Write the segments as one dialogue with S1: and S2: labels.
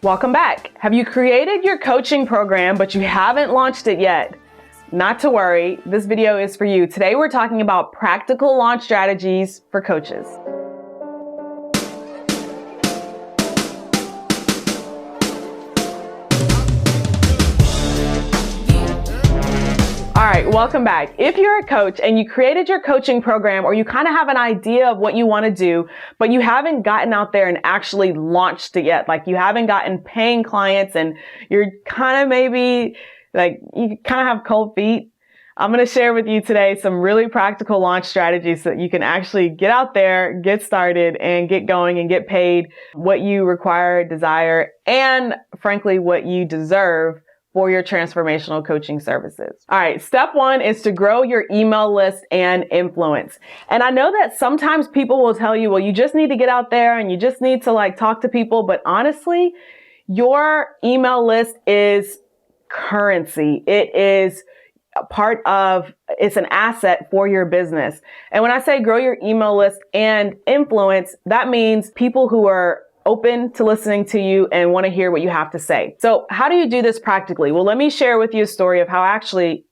S1: Welcome back. Have you created your coaching program, but you haven't launched it yet? Not to worry, this video is for you. Today we're talking about practical launch strategies for coaches. All right, welcome back. If you're a coach and you created your coaching program, or you kind of have an idea of what you want to do, but you haven't gotten out there and actually launched it yet, like you haven't gotten paying clients and you're kind of maybe like you kind of have cold feet, I'm going to share with you today some really practical launch strategies so that you can actually get out there, get started, and get going and get paid what you require, desire, and frankly, what you deserve for your transformational coaching services. All right, step one is to grow your email list and influence. And I know that sometimes people will tell you, well, you just need to get out there and you just need to like talk to people. But honestly, your email list is currency. It is a part of, it's an asset for your business. And when I say grow your email list and influence, that means people who are open to listening to you and want to hear what you have to say. So how do you do this practically? Well, let me share with you a story of how I actually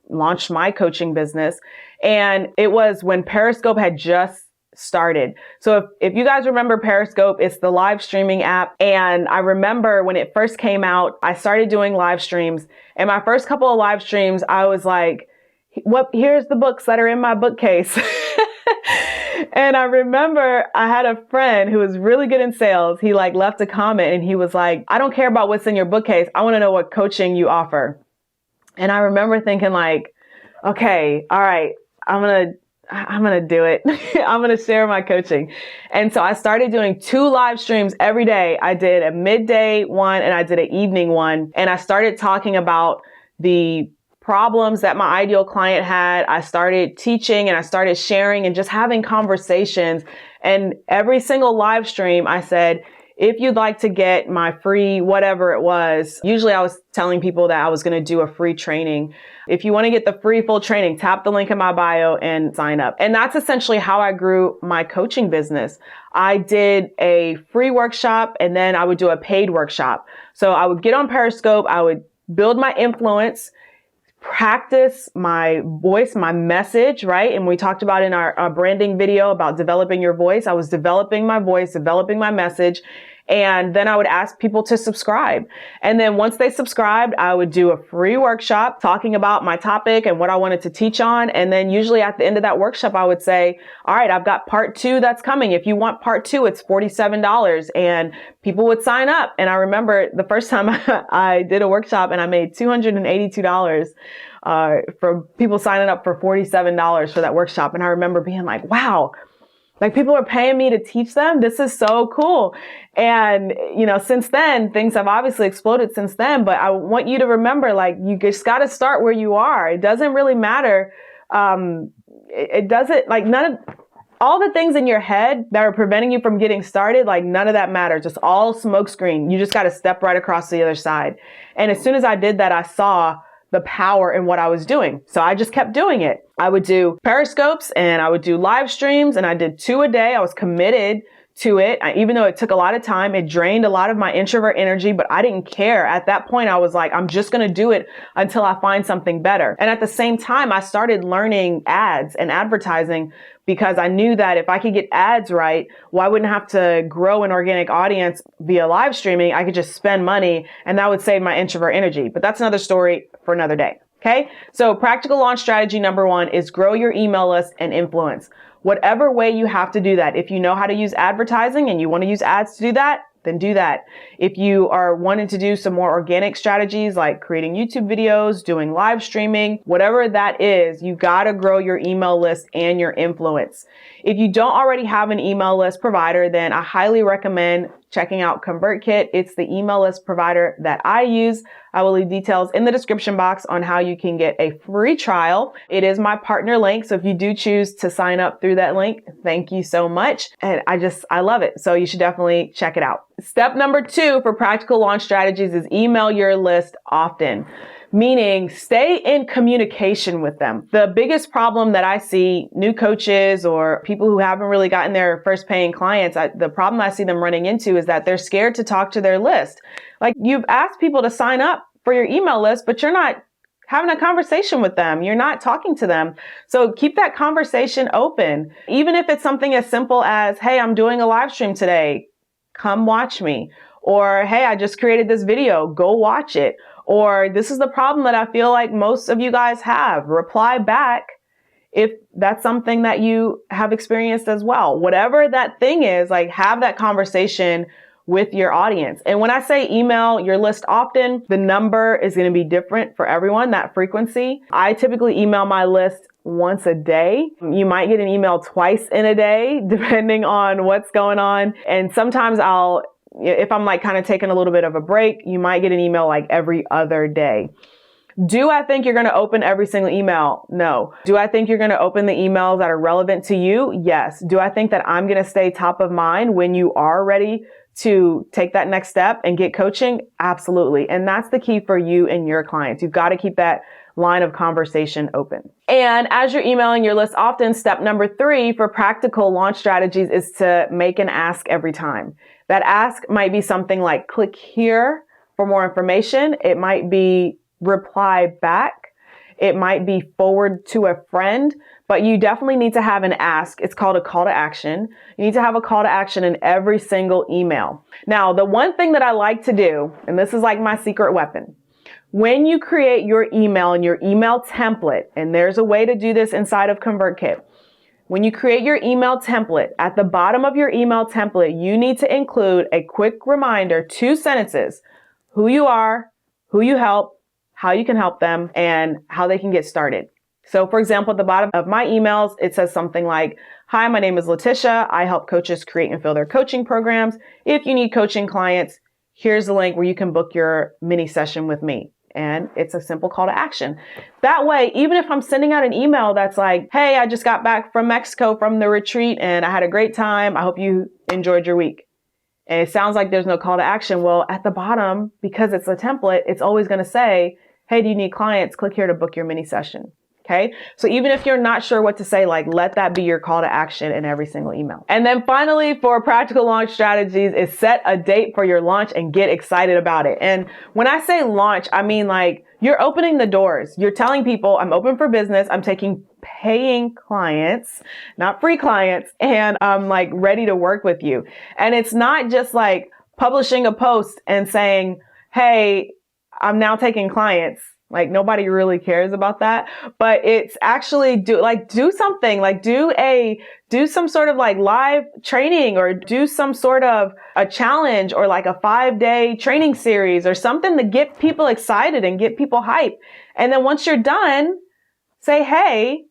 S1: launched my coaching business. And it was when Periscope had just started. So if you guys remember Periscope, it's the live streaming app. And I remember when it first came out, I started doing live streams. And my first couple of live streams, I was like, here's the books that are in my bookcase. And I remember I had a friend who was really good in sales. He like left a comment and he was like, I don't care about what's in your bookcase. I want to know what coaching you offer. And I remember thinking like, okay, all right, I'm going to do it. I'm going to share my coaching. And so I started doing 2 live streams every day. I did a midday one and I did an evening one. And I started talking about the problems that my ideal client had. I started teaching and I started sharing and just having conversations. And every single live stream, I said, if you'd like to get my free, whatever it was, usually I was telling people that I was going to do a free training. If you want to get the free full training, tap the link in my bio and sign up. And that's essentially how I grew my coaching business. I did a free workshop and then I would do a paid workshop. So I would get on Periscope, I would build my influence, practice my voice, my message, right? And we talked about in our branding video about developing your voice. I was developing my voice, developing my message. And then I would ask people to subscribe. And then once they subscribed, I would do a free workshop talking about my topic and what I wanted to teach on. And then usually at the end of that workshop, I would say, all right, I've got part 2 that's coming. If you want part 2, it's $47. And people would sign up. And I remember the first time I did a workshop and I made $282 from people signing up for $47 for that workshop. And I remember being like, wow, like people are paying me to teach them. This is so cool. And, you know, since then, things have obviously exploded since then, but I want you to remember, like, you just got to start where you are. It doesn't really matter. It doesn't, like, all the things in your head that are preventing you from getting started, like none of that matters. It's all smokescreen. You just got to step right across to the other side. And as soon as I did that, I saw the power in what I was doing. So I just kept doing it. I would do Periscopes and I would do live streams and I did 2 a day. I was committed to it. Even though it took a lot of time, it drained a lot of my introvert energy, but I didn't care. At that point, I was like, I'm just going to do it until I find something better. And at the same time, I started learning ads and advertising because I knew that if I could get ads right, well, I wouldn't have to grow an organic audience via live streaming. I could just spend money and that would save my introvert energy. But that's another story for another day. Okay. So practical launch strategy number 1 is grow your email list and influence. Whatever way you have to do that. If you know how to use advertising and you want to use ads to do that, then do that. If you are wanting to do some more organic strategies like creating YouTube videos, doing live streaming, whatever that is, you got to grow your email list and your influence. If you don't already have an email list provider, then I highly recommend checking out ConvertKit. It's the email list provider that I use. I will leave details in the description box on how you can get a free trial. It is my partner link. So if you do choose to sign up through that link, thank you so much. And I love it. So you should definitely check it out. Step number 2 for practical launch strategies is email your list often. meaning stay in communication with them. The biggest problem that I see new coaches or people who haven't really gotten their first paying clients, the problem I see them running into is that they're scared to talk to their list. Like, you've asked people to sign up for your email list, but you're not having a conversation with them. You're not talking to them. So keep that conversation open. Even if it's something as simple as, hey, I'm doing a live stream today. Come watch me. Or, hey, I just created this video. Go watch it. Or, this is the problem that I feel like most of you guys have. Reply back if that's something that you have experienced as well. Whatever that thing is, like, have that conversation with your audience. And when I say email your list often, the number is going to be different for everyone, that frequency. I typically email my list once a day. You might get an email twice in a day, depending on what's going on. And sometimes if I'm like kind of taking a little bit of a break, you might get an email like every other day. Do I think you're going to open every single email? No. Do I think you're going to open the emails that are relevant to you? Yes. Do I think that I'm going to stay top of mind when you are ready to take that next step and get coaching? Absolutely. And that's the key for you and your clients. You've got to keep that line of conversation open. And as you're emailing your list often, step number 3 for practical launch strategies is to make an ask every time. That ask might be something like click here for more information. It might be reply back. It might be forward to a friend, but you definitely need to have an ask. It's called a call to action. You need to have a call to action in every single email. Now, the one thing that I like to do, and this is like my secret weapon, when you create your email and your email template, and there's a way to do this inside of ConvertKit, when you create your email template, at the bottom of your email template, you need to include a quick reminder, 2 sentences, who you are, who you help, how you can help them, and how they can get started. So for example, at the bottom of my emails, it says something like, hi, my name is LaTisha. I help coaches create and fill their coaching programs. If you need coaching clients, here's the link where you can book your mini session with me. And it's a simple call to action. That way, even if I'm sending out an email that's like, hey, I just got back from Mexico from the retreat and I had a great time. I hope you enjoyed your week. And it sounds like there's no call to action. Well, at the bottom, because it's a template, it's always going to say, hey, do you need clients? Click here to book your mini session. Okay. So even if you're not sure what to say, like, let that be your call to action in every single email. And then finally, for practical launch strategies, is set a date for your launch and get excited about it. And when I say launch, I mean like you're opening the doors. You're telling people I'm open for business. I'm taking paying clients, not free clients. And I'm like ready to work with you. And it's not just like publishing a post and saying, hey, I'm now taking clients. Like, nobody really cares about that, but it's actually do something, like do some sort of like live training, or do some sort of a challenge, or like a 5-day training series or something to get people excited and get people hyped. And then once you're done, say, hey,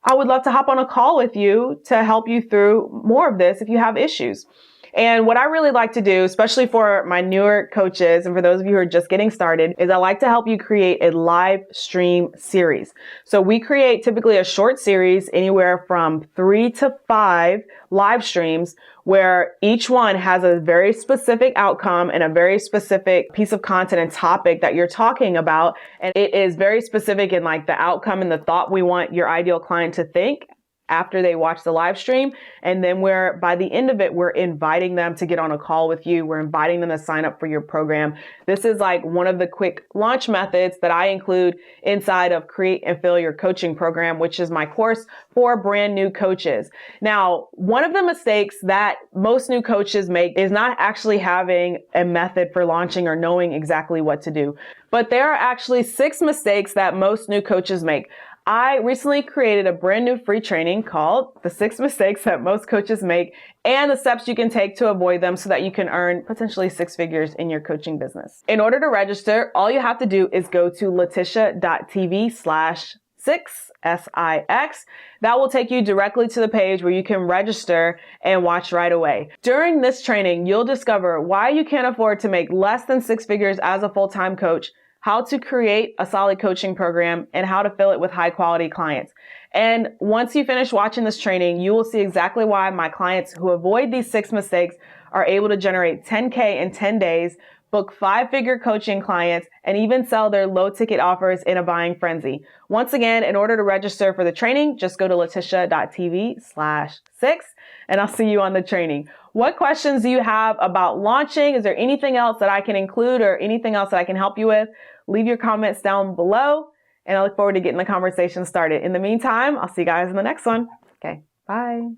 S1: I would love to hop on a call with you to help you through more of this if you have issues. And what I really like to do, especially for my newer coaches and for those of you who are just getting started, is I like to help you create a live stream series. So we create typically a short series, anywhere from 3 to 5 live streams, where each one has a very specific outcome and a very specific piece of content and topic that you're talking about. And it is very specific in like the outcome and the thought we want your ideal client to think after they watch the live stream. And then by the end of it, we're inviting them to get on a call with you. We're inviting them to sign up for your program. This is like one of the quick launch methods that I include inside of Create and Fill Your Coaching Program, which is my course for brand new coaches. Now, one of the mistakes that most new coaches make is not actually having a method for launching or knowing exactly what to do. But there are actually 6 mistakes that most new coaches make. I recently created a brand new free training called The 6 Mistakes That Most Coaches Make and the Steps You Can Take to Avoid Them so that you can earn potentially 6 figures in your coaching business. In order to register, all you have to do is go to latisha.tv/6, SIX. That will take you directly to the page where you can register and watch right away. During this training, you'll discover why you can't afford to make less than 6 figures as a full-time coach, how to create a solid coaching program, and how to fill it with high quality clients. And once you finish watching this training, you will see exactly why my clients who avoid these 6 mistakes are able to generate $10K in 10 days, book 5-figure coaching clients, and even sell their low-ticket offers in a buying frenzy. Once again, in order to register for the training, just go to latisha.tv/6, and I'll see you on the training. What questions do you have about launching? Is there anything else that I can include or anything else that I can help you with? Leave your comments down below, and I look forward to getting the conversation started. In the meantime, I'll see you guys in the next one. Okay, bye.